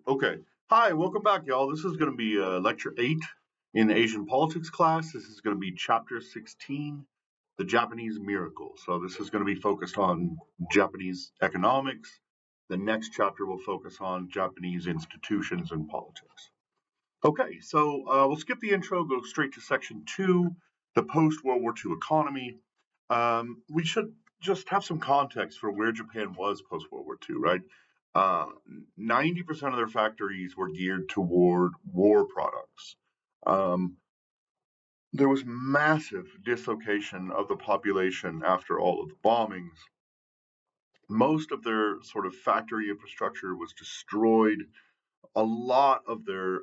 Okay. Hi, welcome back, y'all. This is going to be lecture 8 in the Asian politics class. This is going to be chapter 16, the Japanese miracle. So, this is going to be focused on Japanese economics. The next chapter will focus on Japanese institutions and politics. Okay, so we'll skip the intro, go straight to section 2, the post World War II economy. We should just have some context for where Japan was post World War II, right? Uh, 90% of their factories were geared toward war products. Um, there was massive dislocation of the population after all of the bombings. Most of their sort of factory infrastructure was destroyed. A lot of their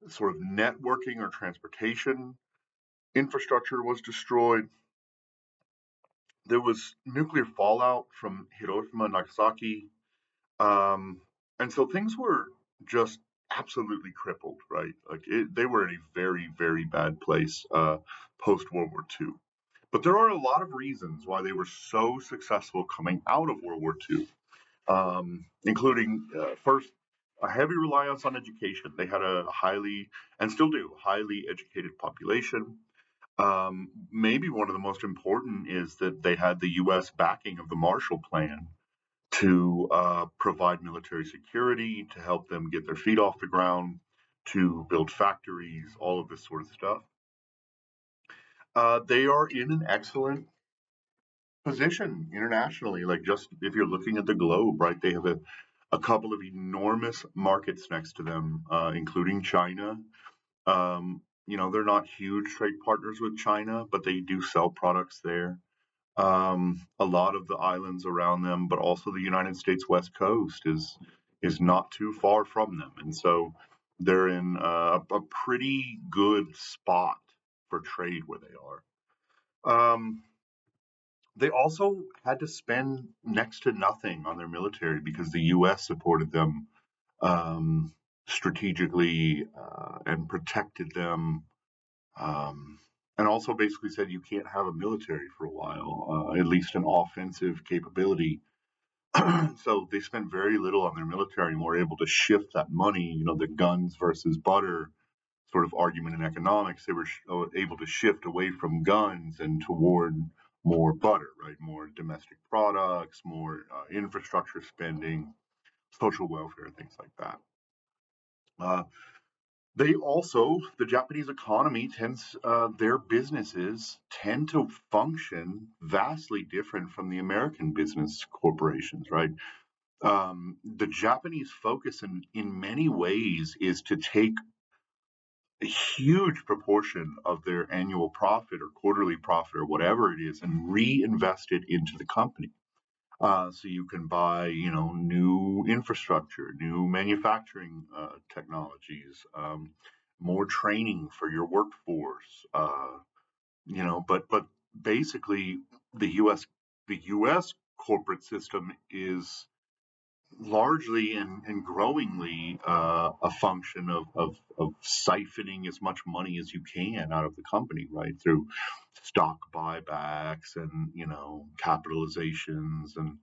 sort of networking or transportation infrastructure was destroyed. There was nuclear fallout from Hiroshima and Nagasaki. Um, and so things were just absolutely crippled, right? They were in a very, very bad place post World War II. But there are a lot of reasons why they were so successful coming out of World War II, including first, a heavy reliance on education. They had a highly, and still do, highly educated population. Maybe one of the most important is that they had the U.S. backing of the Marshall Plan to provide military security, to help them get their feet off the ground, to build factories, all of this sort of stuff. They are in an excellent position internationally. Like, just if you're looking at the globe, right? They have a couple of enormous markets next to them, including China. They're not huge trade partners with China, but they do sell products there. A lot of the islands around them, but also the United States West Coast is not too far from them, and so they're in a pretty good spot for trade where they are. They also had to spend next to nothing on their military because the U.S. supported them um, strategically and protected them, um, and also basically said you can't have a military for a while, at least an offensive capability. So they spent very little on their military and were able to shift that money, the guns versus butter sort of argument in economics. They were able to shift away from guns and toward more butter, right? More domestic products, more infrastructure spending, social welfare, things like that. Uh, the Japanese economy their businesses tend to function vastly different from the American business corporations, right? The Japanese focus in many ways is to take a huge proportion of their annual profit or quarterly profit or whatever it is and reinvest it into the company. So you can buy, new infrastructure, new manufacturing technologies, more training for your workforce. But basically, the U.S. corporate system is largely and growingly a function of siphoning as much money as you can out of the company, right? Through stock buybacks and, capitalizations and,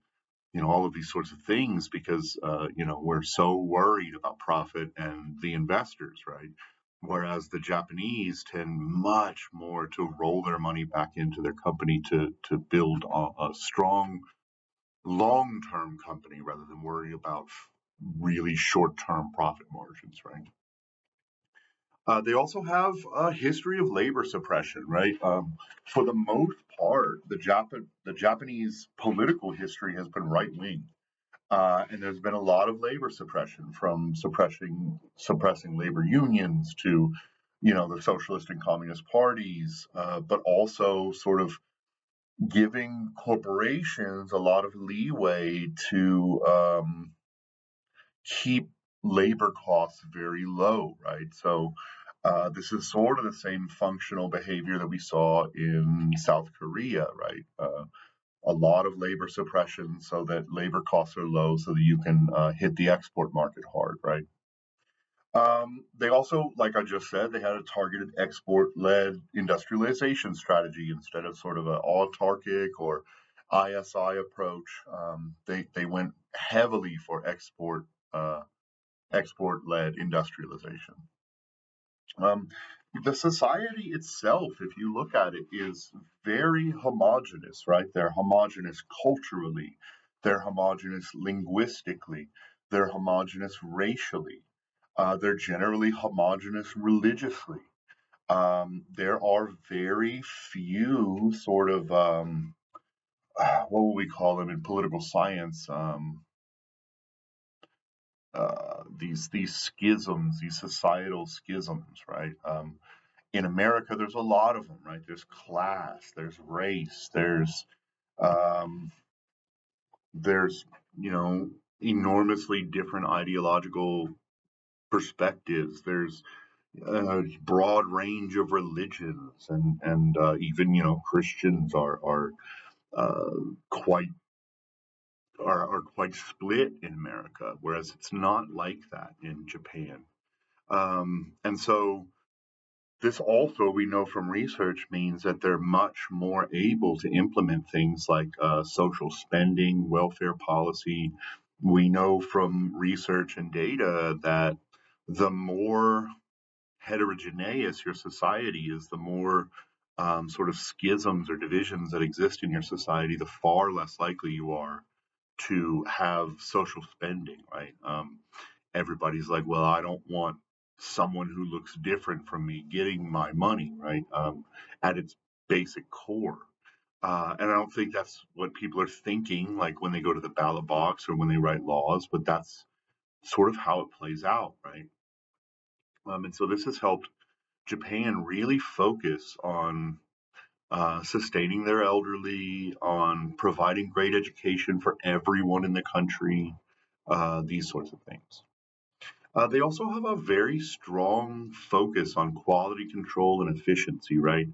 all of these sorts of things because, we're so worried about profit and the investors, right? Whereas the Japanese tend much more to roll their money back into their company to build a strong long-term company rather than worry about really short-term profit margins, right? They also have a history of labor suppression, right? For the most part, the Japanese political history has been right-wing, and there's been a lot of labor suppression, from suppressing labor unions to, the socialist and communist parties, but also sort of giving corporations a lot of leeway to keep labor costs very low, right? So this is sort of the same functional behavior that we saw in South Korea, right? A lot of labor suppression so that labor costs are low so that you can hit the export market hard, right? They also, like I just said, they had a targeted export led industrialization strategy instead of sort of an autarkic or ISI approach. They went heavily for uh, export led industrialization. Um, the society itself, if you look at it, is very homogenous, right? They're homogenous culturally, they're homogenous linguistically, they're homogenous racially, they're generally homogenous religiously. There are very few sort of what would we call them in political science? These schisms, these societal schisms, right? In America, there's a lot of them, right? There's class, there's race, um, there's you know enormously different ideological perspectives. There's a broad range of religions, and even Christians uh, quite are quite split in America, whereas it's not like that in Japan. And so this also, we know from research, means that they're much more able to implement things like social spending, welfare policy. We know from research and data that the more heterogeneous your society is, the more sort of schisms or divisions that exist in your society, the far less likely you are to have social spending, right? Everybody's like, well, I don't want someone who looks different from me getting my money, right? At its basic core. And I don't think that's what people are thinking, like when they go to the ballot box or when they write laws, but that's sort of how it plays out, right? And so this has helped Japan really focus on sustaining their elderly, on providing great education for everyone in the country, these sorts of things. They also have a very strong focus on quality control and efficiency, right?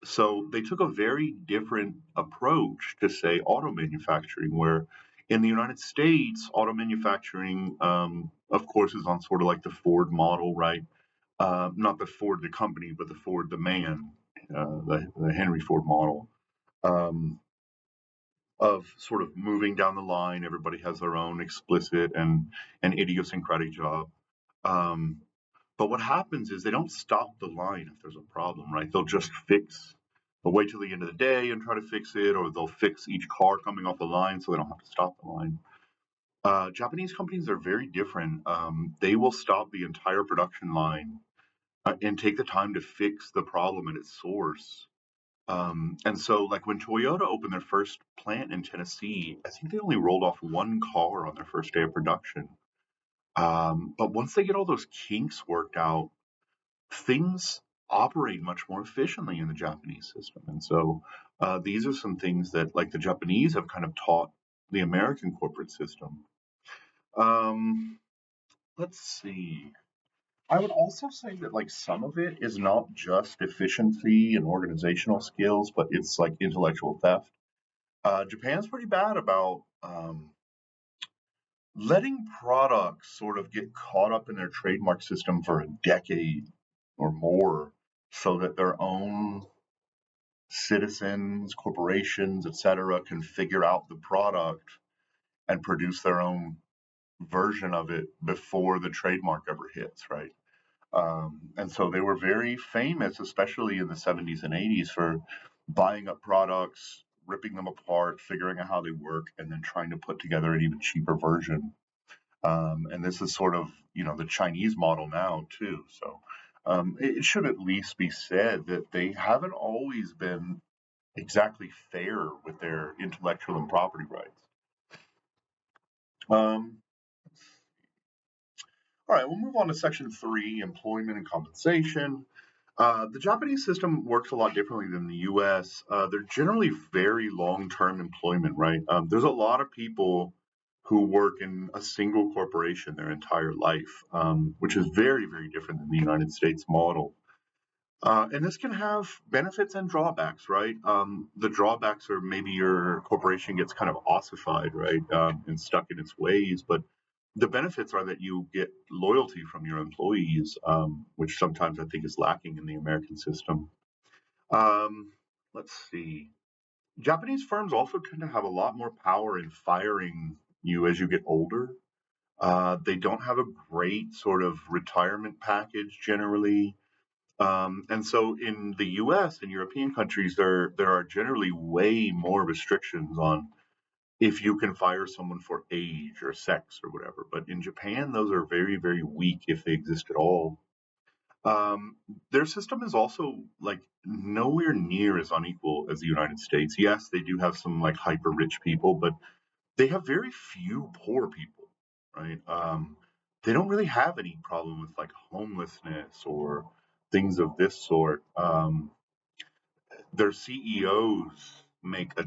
So they took a very different approach to, say, auto manufacturing, where in the United States, auto manufacturing, of course, is on sort of like the Ford model, right? Not the Ford, the company, but the Ford, the man, the Henry Ford model. Um, of sort of moving down the line. Everybody has their own explicit and idiosyncratic job. Um, but what happens is they don't stop the line if there's a problem, right? They'll just fix. They'll wait till the end of the day and try to fix it, or they'll fix each car coming off the line so they don't have to stop the line. Japanese companies are very different. They will stop the entire production line and take the time to fix the problem at its source. And so, like when Toyota opened their first plant in Tennessee, I think they only rolled off one car on their first day of production. But once they get all those kinks worked out, things operate much more efficiently in the Japanese system. And so, these are some things that, like, the Japanese have kind of taught the American corporate system. Um, let's see. I would also say that, like, some of it is not just efficiency and organizational skills, but it's like intellectual theft. Japan's pretty bad about letting products sort of get caught up in their trademark system for a decade or more so that their own citizens, corporations, etc., can figure out the product and produce their own version of it before the trademark ever hits, right? And so they were very famous, especially in the 70s and 80s, for buying up products, ripping them apart, figuring out how they work, and then trying to put together an even cheaper version. And this is sort of, the Chinese model now, too. So it should at least be said that they haven't always been exactly fair with their intellectual and property rights. Um, all right, we'll move on to section 3, employment and compensation. The Japanese system works a lot differently than the US. They're generally very long term employment, right? There's a lot of people who work in a single corporation their entire life, which is very, very different than the United States model. And this can have benefits and drawbacks, right? The drawbacks are maybe your corporation gets kind of ossified, right, and stuck in its ways. But the benefits are that you get loyalty from your employees, which sometimes I think is lacking in the American system. Um, let's see. Japanese firms also tend to have a lot more power in firing you as you get older. They don't have a great sort of retirement package generally. And so in the US and European countries, there are generally way more restrictions on if you can fire someone for age or sex or whatever. But in Japan, those are very, very weak if they exist at all. Um, their system is also like nowhere near as unequal as the United States. Yes, they do have some like hyper rich people, but they have very few poor people, right? They don't really have any problem with like homelessness or things of this sort. Their CEOs make a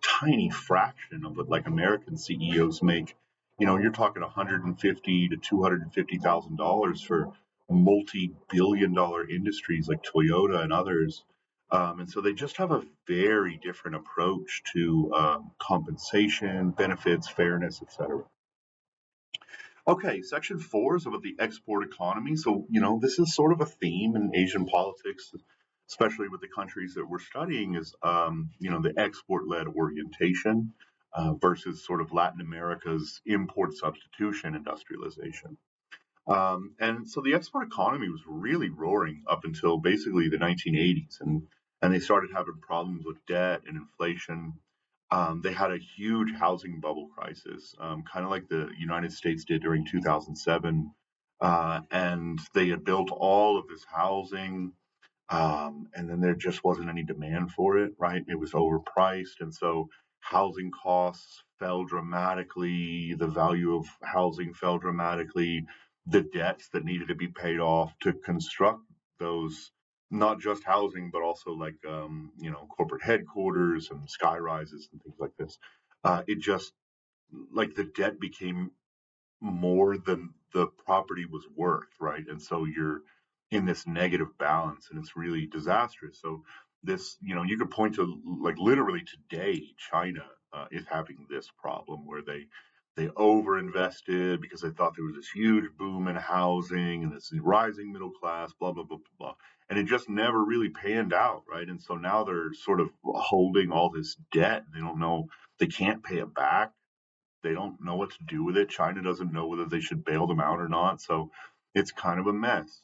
tiny fraction of what like American CEOs make. You know, you're talking 150 to $250,000 for multi-billion-dollar industries like Toyota and others. And so they just have a very different approach to compensation, benefits, fairness, etc. Okay, section four is about the export economy. So, you know, this is sort of a theme in Asian politics, especially with the countries that we're studying, is, you know, the export led orientation versus sort of Latin America's import substitution industrialization. And so the export economy was really roaring up until basically the 1980s, and they started having problems with debt and inflation. They had a huge housing bubble crisis, kind of like the United States did during 2007. And they had built all of this housing, and then there just wasn't any demand for it, right? It was overpriced. And so housing costs fell dramatically. The value of housing fell dramatically. The debts that needed to be paid off to construct those, not just housing, but also like, you know, corporate headquarters and sky rises and things like this. It just, like the debt became more than the property was worth, right? And so you're in this negative balance and it's really disastrous. So this, you know, you could point to like literally today, China is having this problem where they overinvested because they thought there was this huge boom in housing and this rising middle class, blah blah blah blah blah, and it just never really panned out, right? And so now they're sort of holding all this debt. They don't know, they can't pay it back, they don't know what to do with it. China doesn't know whether they should bail them out or not. So it's kind of a mess.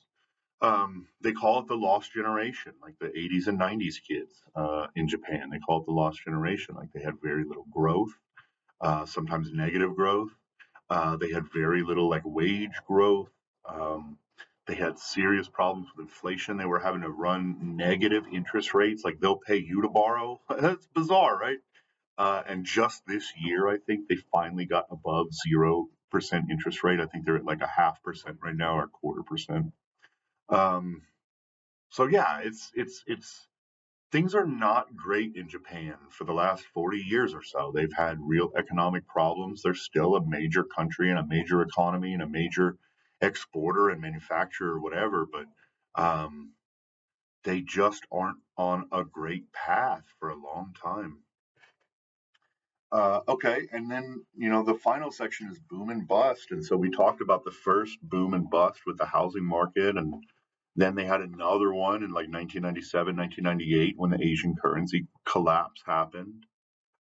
They call it the lost generation, like the 80s and 90s kids in Japan. They call it the lost generation, like they had very little growth, sometimes negative growth. They had very little like wage growth. Um, they had serious problems with inflation. They were having to run negative interest rates, like they'll pay you to borrow. That's bizarre, right? And just this year, I think they finally got above 0% interest rate. I think they're at like a 0.5% right now, or 0.25%. Um, so yeah, it's things are not great in Japan for the last 40 years or so. They've had real economic problems. They're still a major country and a major economy and a major exporter and manufacturer or whatever, but they just aren't on a great path for a long time. Okay, and then you know the final section is boom and bust, and so we talked about the first boom and bust with the housing market, and then they had another one in like 1997, 1998 when the Asian currency collapse happened.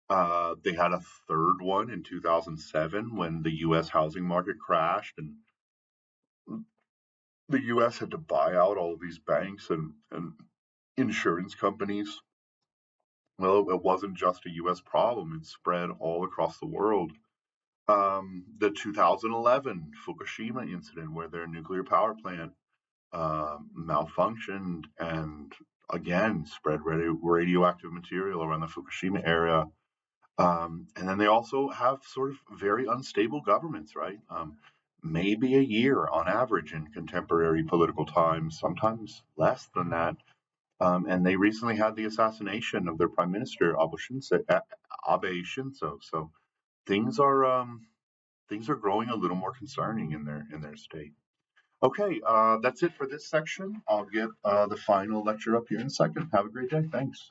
They had a third one in 2007 when the U.S. housing market crashed, and the U.S. had to buy out all of these banks and insurance companies. Well, it wasn't just a U.S. problem; it spread all across the world. The 2011 Fukushima incident, where their nuclear power plant malfunctioned and again spread radioactive material around the Fukushima area. And then they also have sort of very unstable governments, right? Maybe a year on average in contemporary political times, sometimes less than that. And they recently had the assassination of their prime minister, Abe Shinzo. So things are things are growing a little more concerning in their state. Okay, that's it for this section. I'll get the final lecture up here in a second. Have a great day. Thanks.